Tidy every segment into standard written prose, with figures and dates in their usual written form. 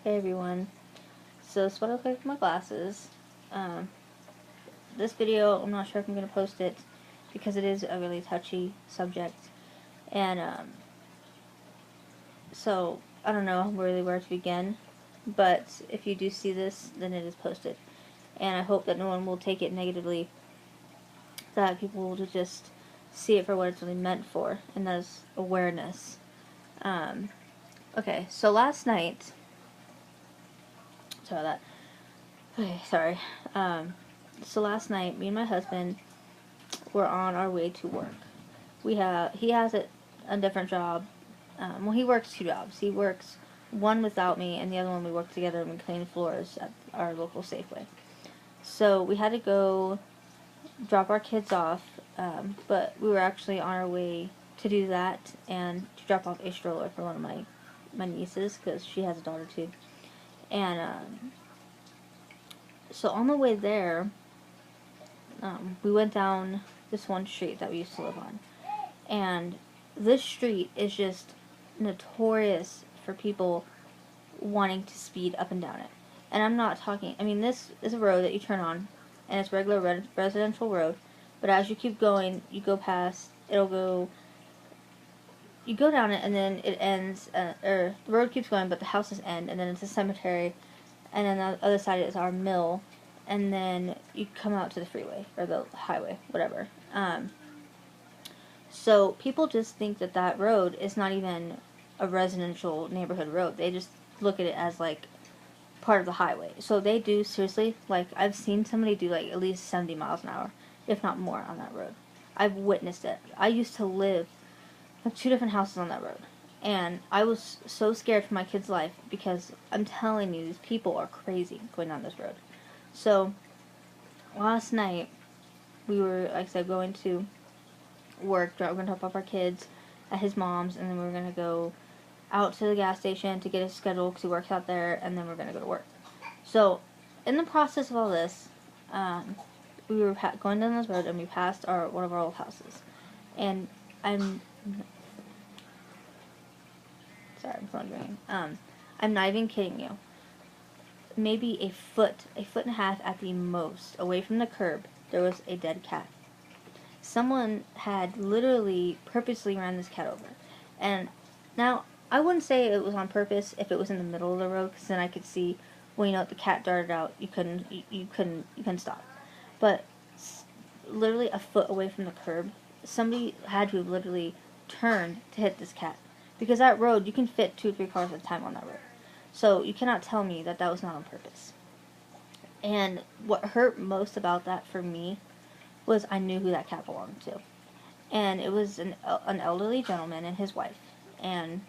Hey everyone. So this is what I look like with my glasses. Um, this video, I'm not sure if I'm going to post it because it is a really touchy subject. And so I don't know really where to begin. But if you do see this, then it is posted. And I hope that no one will take it negatively. That people will just see it for what it's really meant for. And that is awareness. Okay, so last night... Sorry about that. Okay, sorry. So last night, me and my husband were on our way to work. He has a different job. Well, he works two jobs. He works one without me, and the other one we work together and we clean floors at our local Safeway. So we had to go drop our kids off, but we were actually on our way to do that and to drop off a stroller for one of my nieces because she has a daughter too. And so on the way there, we went down this one street that we used to live on. And this street is just notorious for people wanting to speed up and down it. And I'm not talking, I mean, this is a road that you turn on, and it's a regular residential road, but as you keep going, you go past, you go down it, and then it ends, or the road keeps going, but the houses end, and then it's a cemetery, and then on the other side is our mill, and then you come out to the freeway, or the highway, whatever. So people just think that that road is not even a residential neighborhood road. They just look at it as like part of the highway. So they do seriously, like I've seen somebody do like at least 70 miles an hour, if not more, on that road. I've witnessed it. I used to live in two different houses on that road. And I was so scared for my kid's life because I'm telling you, these people are crazy going down this road. So last night we were, like I said, going to work. We're going to drop off our kids at his mom's, and then we're going to go out to the gas station to get his schedule because he works out there, and then we're going to go to work. So, in the process of all this, we were going down this road, and we passed one of our old houses. And I'm wondering, I'm not even kidding you. Maybe a foot and a half at the most, away from the curb, there was a dead cat. Someone had literally purposely ran this cat over. And now, I wouldn't say it was on purpose if it was in the middle of the road, because then I could see, well, the cat darted out, you couldn't stop. But literally a foot away from the curb, somebody had to have literally turned to hit this cat. Because that road, you can fit 2 or 3 cars at a time on that road. So you cannot tell me that that was not on purpose. And what hurt most about that for me was I knew who that cat belonged to. And it was an elderly gentleman and his wife. And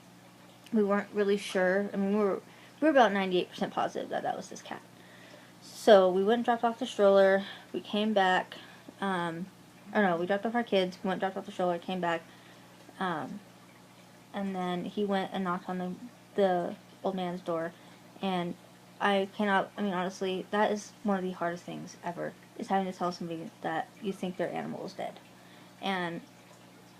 we weren't really sure. I mean, we were about 98% positive that that was this cat. So we went and dropped off the stroller. We came back. We dropped off our kids. We went and dropped off the stroller, came back. And then he went and knocked on the old man's door. And honestly, that is one of the hardest things ever, is having to tell somebody that you think their animal is dead. And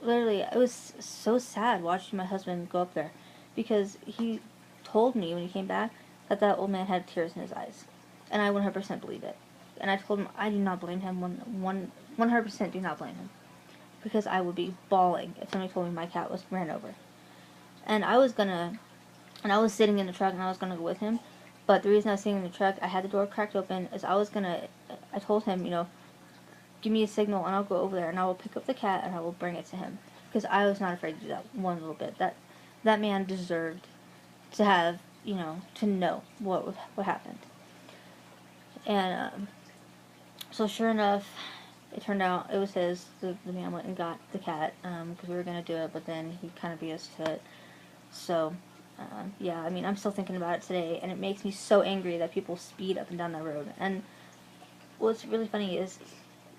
literally, it was so sad watching my husband go up there, because he told me when he came back that that old man had tears in his eyes. And I 100% believe it. And I told him I do not blame him, 100% do not blame him. Because I would be bawling if somebody told me my cat was ran over. And I was sitting in the truck and I was gonna go with him. But the reason I was sitting in the truck, I had the door cracked open, is I told him, give me a signal and I'll go over there and I will pick up the cat and I will bring it to him. Because I was not afraid to do that one little bit. That man deserved to have, to know what happened. And, so sure enough, it turned out it was his. The man went and got the cat, because we were going to do it, but then he kind of beat us to it. So, yeah, I'm still thinking about it today, and it makes me so angry that people speed up and down that road. And what's really funny is,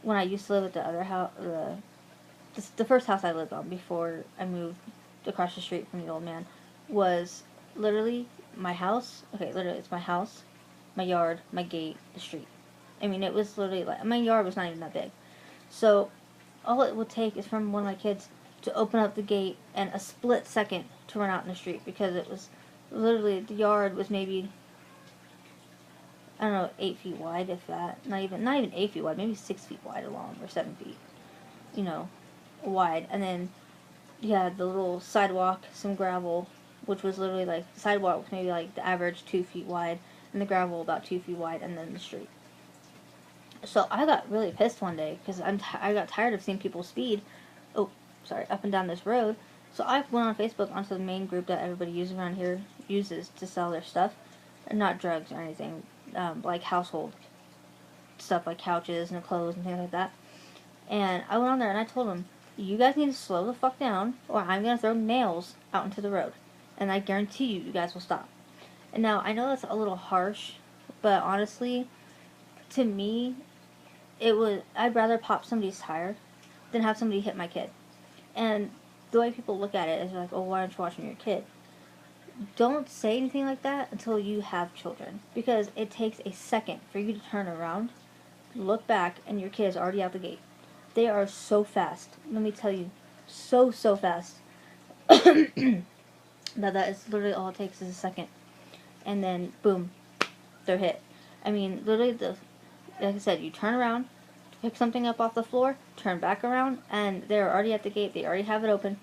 when I used to live at the other house, the first house I lived on before I moved across the street from the old man, was literally my house. Okay, literally, it's my house, my yard, my gate, the street. It was literally like, my yard was not even that big. So, all it would take is from one of my kids to open up the gate and a split second to run out in the street, because it was literally, the yard was maybe I don't know, 8 feet wide, if that. Not even 8 feet wide, maybe 6 feet wide along, or 7 feet, you know, wide. And then you had the little sidewalk, some gravel, which was literally like, the sidewalk was maybe like the average 2 feet wide, and the gravel about 2 feet wide, and then the street. So I got really pissed one day, because I got tired of seeing people speed, up and down this road. So I went on Facebook onto the main group that everybody uses around here, uses to sell their stuff, and not drugs or anything, like household stuff like couches and clothes and things like that. And I went on there and I told them, you guys need to slow the fuck down, or I'm going to throw nails out into the road. And I guarantee you guys will stop. And now, I know that's a little harsh, but honestly, to me, I'd rather pop somebody's tire than have somebody hit my kid. And the way people look at it is like, oh, why aren't you watching your kid? Don't say anything like that until you have children. Because it takes a second for you to turn around, look back, and your kid is already out the gate. They are so fast. Let me tell you, so fast. that is literally all it takes is a second. And then, boom, they're hit. I mean, literally, like I said, you turn around, pick something up off the floor, turn back around, and they're already at the gate. They already have it open.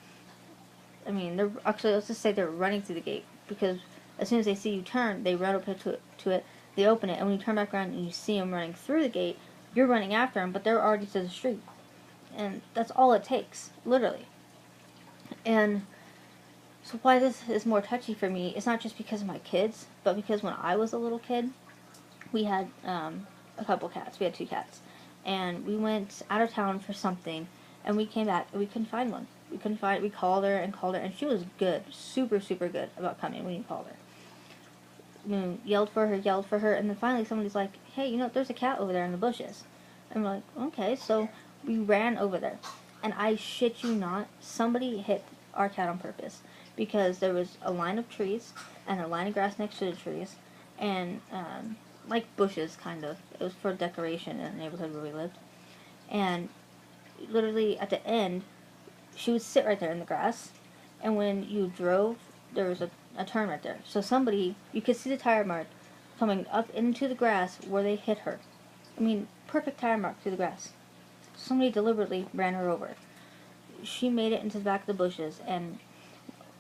I mean, let's just say they're running through the gate, because as soon as they see you turn, they run up to it, they open it, and when you turn back around and you see them running through the gate, you're running after them, but they're already to the street. And that's all it takes, literally. And so why this is more touchy for me is not just because of my kids, but because when I was a little kid, we had a couple cats. We had 2 cats. And we went out of town for something, and we came back, and we couldn't find one. We called her, and she was good, super good about coming when you called her. Yelled for her, and then finally somebody's like, hey, there's a cat over there in the bushes. And we're like, okay, so we ran over there. And I shit you not, somebody hit our cat on purpose. Because there was a line of trees, and a line of grass next to the trees, and, like bushes, kind of. It was for decoration in the neighborhood where we lived. And literally, at the end, she would sit right there in the grass, and when you drove, there was a turn right there. So you could see the tire mark coming up into the grass where they hit her. I mean, perfect tire mark through the grass. Somebody deliberately ran her over. She made it into the back of the bushes, and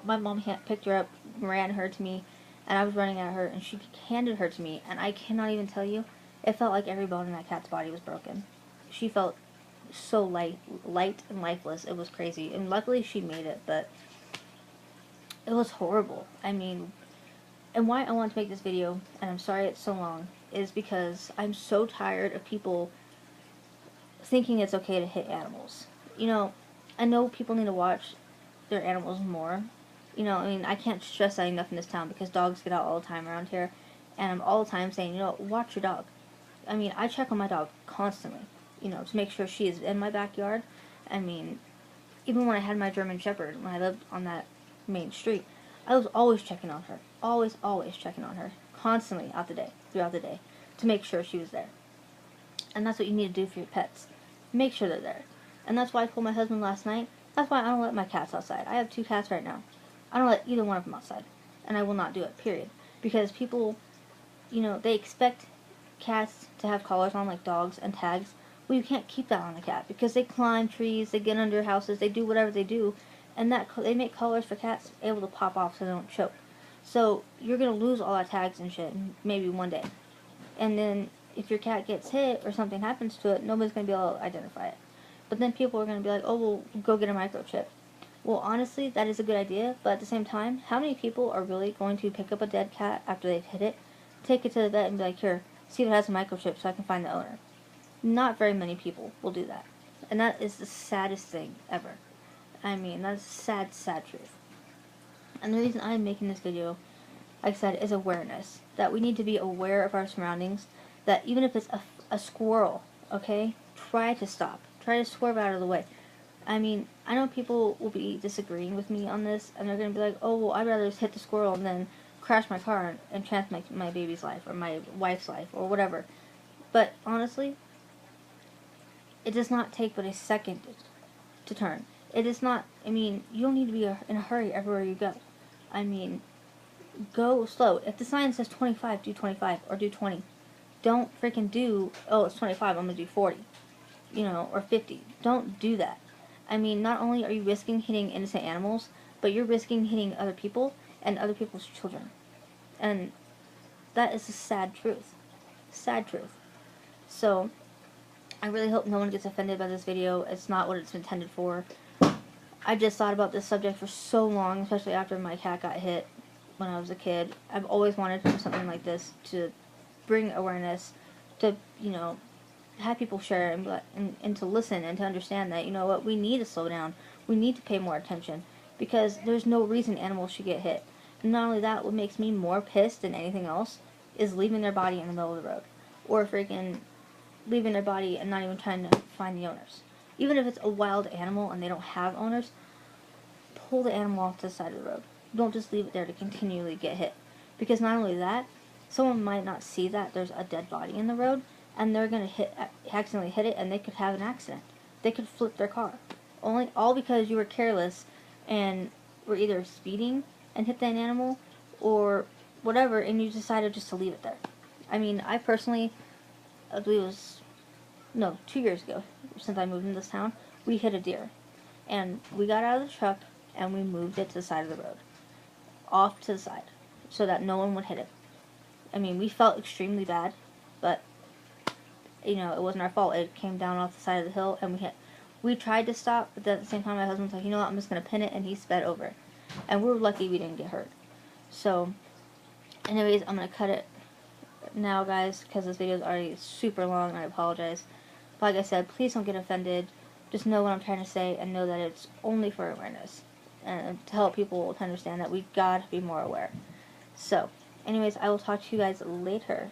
my mom picked her up, ran her to me, and I was running at her, and she handed her to me, and I cannot even tell you, it felt like every bone in that cat's body was broken. She felt so light and lifeless. It was crazy. And luckily she made it, but it was horrible. I mean, and why I want to make this video, and I'm sorry it's so long, is because I'm so tired of people thinking it's okay to hit animals. I know people need to watch their animals more. I mean, I can't stress that enough in this town, because dogs get out all the time around here, and I'm all the time saying, watch your dog. I mean, I check on my dog constantly, to make sure she is in my backyard. I mean, even when I had my German Shepherd, when I lived on that main street, I was always checking on her. Always checking on her. Constantly throughout the day, to make sure she was there. And that's what you need to do for your pets. Make sure they're there. And that's why I told my husband last night, that's why I don't let my cats outside. I have 2 cats right now. I don't let either one of them outside. And I will not do it, period. Because people, they expect cats to have collars on like dogs and tags. Well, you can't keep that on a cat, because they climb trees, they get under houses, they do whatever they do, and they make collars for cats able to pop off so they don't choke. So you're going to lose all that tags and shit maybe one day. And then if your cat gets hit or something happens to it, nobody's going to be able to identify it. But then people are going to be like, oh, well, go get a microchip. Well, honestly, that is a good idea, but at the same time, how many people are really going to pick up a dead cat after they've hit it, take it to the vet, and be like, here, see if it has a microchip so I can find the owner? Not very many people will do that. And that is the saddest thing ever. I mean, that's sad truth. And the reason I'm making this video, like I said, is awareness. That we need to be aware of our surroundings. That even if it's a squirrel, okay, try to stop. Try to swerve out of the way. I mean, I know people will be disagreeing with me on this, and they're going to be like, oh, well, I'd rather just hit the squirrel than crash my car and chance my baby's life, or my wife's life, or whatever. But, honestly, it does not take but a second to turn. It is not, I mean, you don't need to be in a hurry everywhere you go. I mean, go slow. If the sign says 25, do 25, or do 20. Don't freaking do, oh, it's 25, I'm gonna do 40, you know, or 50. Don't do that. I mean, not only are you risking hitting innocent animals, but you're risking hitting other people and other people's children. And that is a sad truth. Sad truth. So, I really hope no one gets offended by this video. It's not what it's intended for. I just thought about this subject for so long, especially after my cat got hit when I was a kid. I've always wanted to do something like this to bring awareness, to, you know, have people share and to listen and to understand that, you know what, we need to slow down. We need to pay more attention because there's no reason animals should get hit. And not only that, what makes me more pissed than anything else is leaving their body in the middle of the road. Or freaking leaving their body and not even trying to find the owners. Even if it's a wild animal and they don't have owners, pull the animal off to the side of the road. Don't just leave it there to continually get hit. Because not only that, someone might not see that there's a dead body in the road, and they're going to accidentally hit it, and they could have an accident. They could flip their car. All because you were careless and were either speeding and hit that animal, or whatever, and you decided just to leave it there. I mean, I personally, I believe it was, 2 years ago, since I moved into this town, we hit a deer. And we got out of the truck, and we moved it to the side of the road. Off to the side, so that no one would hit it. I mean, we felt extremely bad, but, you know, it wasn't our fault. It came down off the side of the hill, and we hit. We tried to stop, but at the same time, my husband's like, you know what, I'm just going to pin it, and he sped over. And we were lucky we didn't get hurt. So, anyways, I'm going to cut it now, guys, because this video is already super long, and I apologize. But like I said, please don't get offended. Just know what I'm trying to say, and know that it's only for awareness. And to help people to understand that we gotta be more aware. So, anyways, I will talk to you guys later.